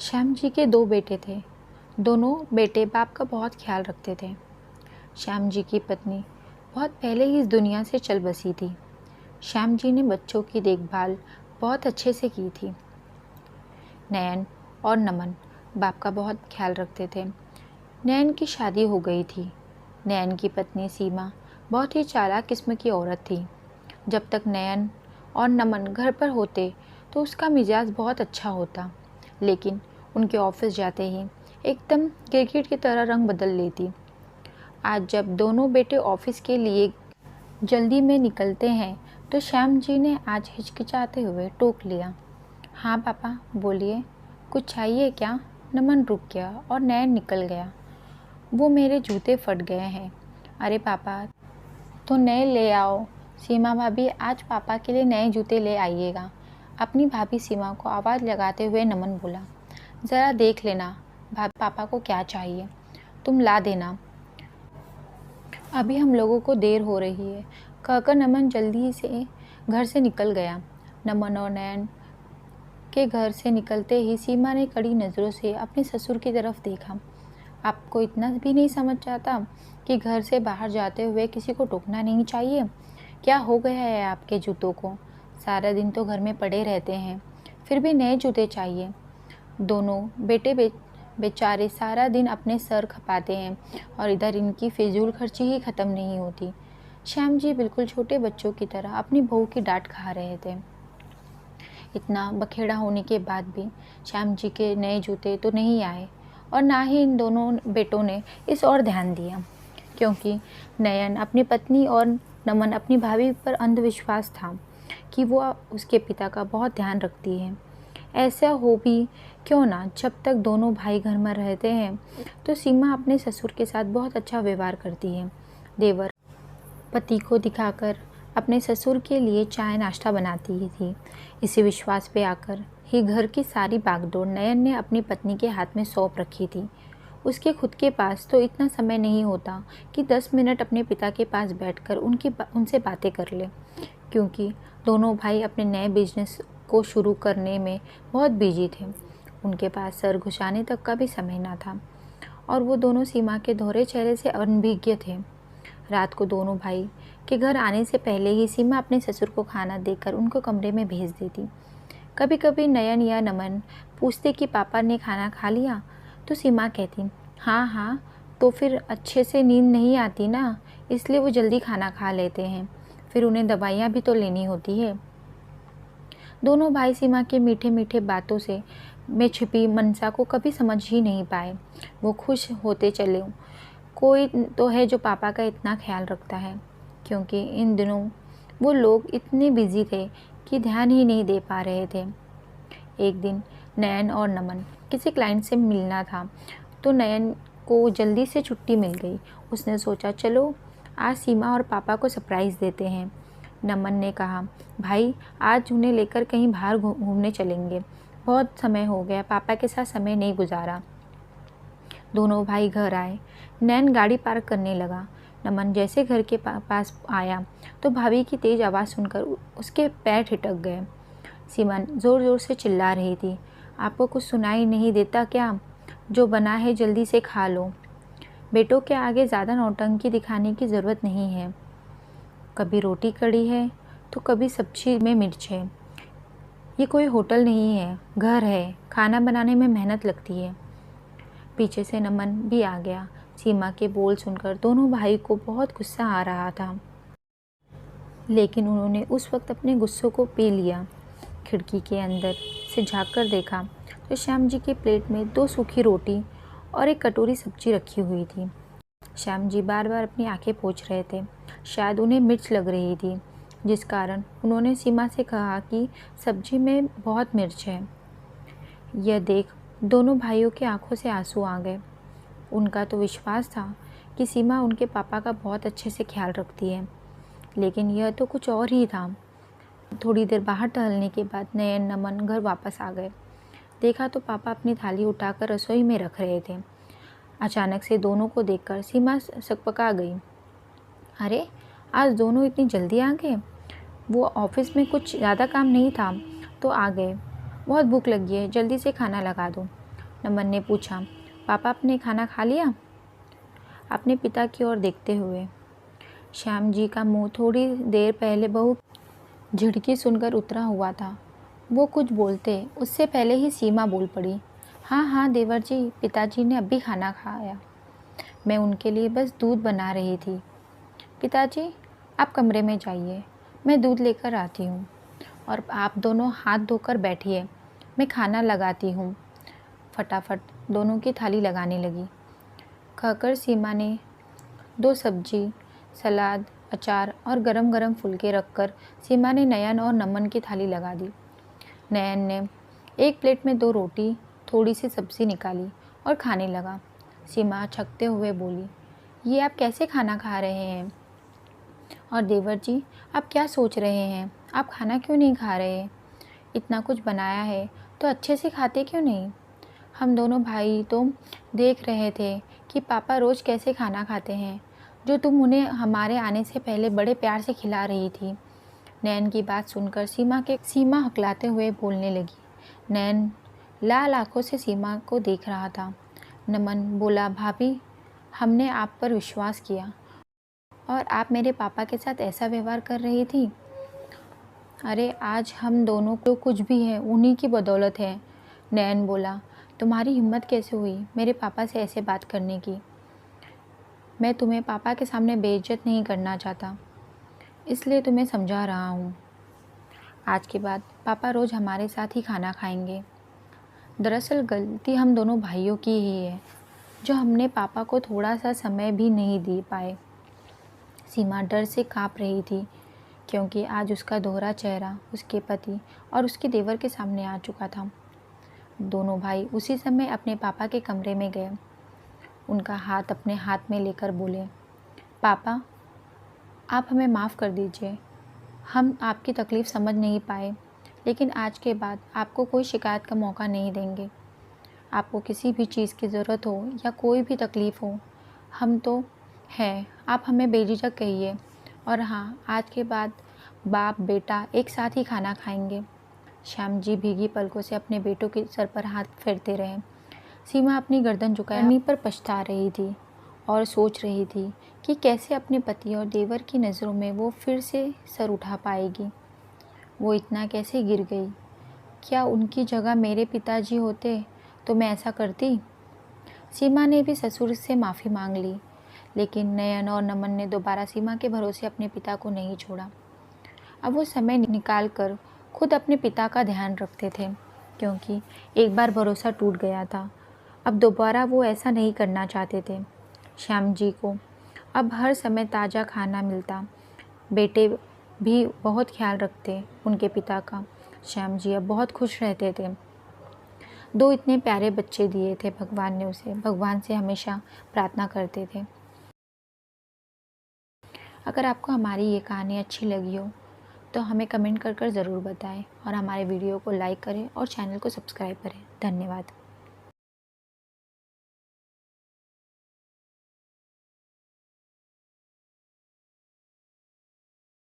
श्याम जी के दो बेटे थे। दोनों बेटे बाप का बहुत ख्याल रखते थे। श्याम जी की पत्नी बहुत पहले ही इस दुनिया से चल बसी थी। श्याम जी ने बच्चों की देखभाल बहुत अच्छे से की थी। नयन और नमन बाप का बहुत ख्याल रखते थे। नयन की शादी हो गई थी। नयन की पत्नी सीमा बहुत ही चालाक किस्म की औरत थी। जब तक नयन और नमन घर पर होते तो उसका मिजाज बहुत अच्छा होता, लेकिन उनके ऑफिस जाते ही एकदम गिरगिट की तरह रंग बदल लेती। आज जब दोनों बेटे ऑफिस के लिए जल्दी में निकलते हैं तो श्याम जी ने आज हिचकिचाते हुए टोक लिया। हाँ पापा बोलिए, कुछ चाहिए क्या? नमन रुक गया और नयन निकल गया। वो मेरे जूते फट गए हैं। अरे पापा तो नए ले आओ। सीमा भाभी आज पापा के लिए नए जूते ले आइएगा। अपनी भाभी सीमा को आवाज़ लगाते हुए नमन बोला। ज़रा देख लेना भाभी पापा को क्या चाहिए, तुम ला देना, अभी हम लोगों को देर हो रही है, कहकर नमन जल्दी से घर से निकल गया। नमन और नयन के घर से निकलते ही सीमा ने कड़ी नज़रों से अपने ससुर की तरफ देखा। आपको इतना भी नहीं समझ आता कि घर से बाहर जाते हुए किसी को टोकना नहीं चाहिए? क्या हो गया है आपके जूतों को? सारा दिन तो घर में पड़े रहते हैं, फिर भी नए जूते चाहिए। दोनों बेटे बेचारे सारा दिन अपने सर खपाते हैं और इधर इनकी फिजूल खर्ची ही ख़त्म नहीं होती। श्याम जी बिल्कुल छोटे बच्चों की तरह अपनी बहू की डांट खा रहे थे। इतना बखेड़ा होने के बाद भी श्याम जी के नए जूते तो नहीं आए और ना ही इन दोनों बेटों ने इस ओर ध्यान दिया, क्योंकि नयन अपनी पत्नी और नमन अपनी भाभी पर अंधविश्वास था कि वो उसके पिता का बहुत ध्यान रखती है। ऐसा हो भी क्यों ना, जब तक दोनों भाई घर में रहते हैं तो सीमा अपने ससुर के साथ बहुत अच्छा व्यवहार करती है। देवर पति को दिखाकर अपने ससुर के लिए चाय नाश्ता बनाती ही थी। इसी विश्वास पे आकर ही घर की सारी बागडोर नयन ने अपनी पत्नी के हाथ में सौंप रखी थी। उसके खुद के पास तो इतना समय नहीं होता कि 10 मिनट अपने पिता के पास बैठकर उनसे बातें कर ले, क्योंकि दोनों भाई अपने नए बिजनेस को शुरू करने में बहुत बिजी थे। उनके पास सर घुसाने तक का भी समय ना था और वो दोनों सीमा के दोहरे चेहरे से अनभिज्ञ थे। रात को दोनों भाई के घर आने से पहले ही सीमा अपने ससुर को खाना देकर उनको कमरे में भेज देती। कभी कभी नयन या नमन पूछते कि पापा ने खाना खा लिया, तो सीमा कहती हाँ हाँ, तो फिर अच्छे से नींद नहीं आती ना, इसलिए वो जल्दी खाना खा लेते हैं, फिर उन्हें दवाइयाँ भी तो लेनी होती है। दोनों भाई सीमा के मीठे मीठे बातों से में छिपी मनसा को कभी समझ ही नहीं पाए। वो खुश होते चले, कोई तो है जो पापा का इतना ख्याल रखता है, क्योंकि इन दिनों वो लोग इतने बिजी थे कि ध्यान ही नहीं दे पा रहे थे। एक दिन नयन और नमन किसी क्लाइंट से मिलना था, तो नयन को जल्दी से छुट्टी मिल गई। उसने सोचा चलो आज सीमा और पापा को सरप्राइज़ देते हैं। नमन ने कहा भाई आज उन्हें लेकर कहीं बाहर घूमने चलेंगे, बहुत समय हो गया पापा के साथ समय नहीं गुजारा। दोनों भाई घर आए। नयन गाड़ी पार्क करने लगा। नमन जैसे घर के पास आया तो भाभी की तेज़ आवाज़ सुनकर उसके पैर ठिठक गए। सीमा ज़ोर ज़ोर से चिल्ला रही थी, आपको कुछ सुनाई नहीं देता क्या? जो बना है जल्दी से खा लो। बेटों के आगे ज़्यादा नौटंकी दिखाने की ज़रूरत नहीं है। कभी रोटी कड़ी है तो कभी सब्जी में मिर्च है। ये कोई होटल नहीं है, घर है, खाना बनाने में मेहनत लगती है। पीछे से नमन भी आ गया। सीमा के बोल सुनकर दोनों भाई को बहुत गुस्सा आ रहा था, लेकिन उन्होंने उस वक्त अपने गुस्सों को पी लिया। खिड़की के अंदर से झाँक कर देखा तो श्याम जी की प्लेट में 2 सूखी रोटी और एक कटोरी सब्जी रखी हुई थी। श्याम जी बार बार अपनी आंखें पोंछ रहे थे। शायद उन्हें मिर्च लग रही थी, जिस कारण उन्होंने सीमा से कहा कि सब्जी में बहुत मिर्च है। यह देख दोनों भाइयों की आंखों से आंसू आ गए। उनका तो विश्वास था कि सीमा उनके पापा का बहुत अच्छे से ख्याल रखती है, लेकिन यह तो कुछ और ही था। थोड़ी देर बाहर टहलने के बाद नयन नमन घर वापस आ गए। देखा तो पापा अपनी थाली उठाकर रसोई में रख रहे थे। अचानक से दोनों को देखकर सीमा सकपका गई। अरे आज दोनों इतनी जल्दी आ गए? वो ऑफिस में कुछ ज़्यादा काम नहीं था तो आ गए। बहुत भूख लगी है, जल्दी से खाना लगा दो। नमन ने पूछा। पापा आपने खाना खा लिया? अपने पिता की ओर देखते हुए। श्याम जी का मुंह थोड़ी देर पहले बहू झिड़की सुनकर उतरा हुआ था। वो कुछ बोलते उससे पहले ही सीमा बोल पड़ी। हाँ हाँ देवर जी, पिताजी ने अभी खाना खाया। मैं उनके लिए बस दूध बना रही थी। पिताजी आप कमरे में जाइए, मैं दूध लेकर आती हूँ। और आप दोनों हाथ धोकर बैठिए, मैं खाना लगाती हूँ। फटाफट दोनों की थाली लगाने लगी। कहकर सीमा ने 2 सब्जी, सलाद, अचार और गरम गरम फुलके रखकर सीमा ने नयन और नमन की थाली लगा दी। नयन ने एक प्लेट में 2 रोटी, थोड़ी सी सब्जी निकाली और खाने लगा। सीमा छकते हुए बोली, ये आप कैसे खाना खा रहे हैं? और देवर जी, आप क्या सोच रहे हैं? आप खाना क्यों नहीं खा रहे? इतना कुछ बनाया है तो अच्छे से खाते क्यों नहीं? हम दोनों भाई तो देख रहे थे कि पापा रोज़ कैसे खाना खाते हैं, जो तुम उन्हें हमारे आने से पहले बड़े प्यार से खिला रही थी। नयन की बात सुनकर सीमा हकलाते हुए बोलने लगी। नयन लाल आंखों से सीमा को देख रहा था। नमन बोला, भाभी, हमने आप पर विश्वास किया और आप मेरे पापा के साथ ऐसा व्यवहार कर रही थी। अरे आज हम दोनों को कुछ भी है उन्हीं की बदौलत है। नयन बोला, तुम्हारी हिम्मत कैसे हुई मेरे पापा से ऐसे बात करने की? मैं तुम्हें पापा के सामने बेइज्जत नहीं करना चाहता, इसलिए तुम्हें समझा रहा हूँ। आज के बाद पापा रोज़ हमारे साथ ही खाना खाएंगे। दरअसल गलती हम दोनों भाइयों की ही है, जो हमने पापा को थोड़ा सा समय भी नहीं दे पाए। सीमा डर से काँप रही थी, क्योंकि आज उसका दोहरा चेहरा उसके पति और उसके देवर के सामने आ चुका था। दोनों भाई उसी समय अपने पापा के कमरे में गए। उनका हाथ अपने हाथ में लेकर बोले, पापा, आप हमें माफ़ कर दीजिए। हम आपकी तकलीफ़ समझ नहीं पाए, लेकिन आज के बाद आपको कोई शिकायत का मौका नहीं देंगे। आपको किसी भी चीज़ की ज़रूरत हो या कोई भी तकलीफ़ हो, हम तो हैं, आप हमें बेझिझक कहिए। और हाँ, आज के बाद बाप बेटा एक साथ ही खाना खाएंगे। श्याम जी भीगी पलकों से अपने बेटों के सर पर हाथ फेरते रहे। सीमा अपनी गर्दन झुकाई पर पछता रही थी और सोच रही थी कि कैसे अपने पति और देवर की नज़रों में वो फिर से सर उठा पाएगी। वो इतना कैसे गिर गई? क्या उनकी जगह मेरे पिताजी होते तो मैं ऐसा करती? सीमा ने भी ससुर से माफ़ी मांग ली, लेकिन नयन और नमन ने दोबारा सीमा के भरोसे अपने पिता को नहीं छोड़ा। अब वो समय निकाल कर खुद अपने पिता का ध्यान रखते थे, क्योंकि एक बार भरोसा टूट गया था। अब दोबारा वो ऐसा नहीं करना चाहते थे। श्याम जी को अब हर समय ताज़ा खाना मिलता। बेटे भी बहुत ख्याल रखते उनके पिता का। श्याम जी अब बहुत खुश रहते थे। 2 इतने प्यारे बच्चे दिए थे भगवान ने उसे। भगवान से हमेशा प्रार्थना करते थे। अगर आपको हमारी ये कहानी अच्छी लगी हो तो हमें कमेंट कर ज़रूर बताएं और हमारे वीडियो को लाइक करें और चैनल को सब्सक्राइब करें। धन्यवाद।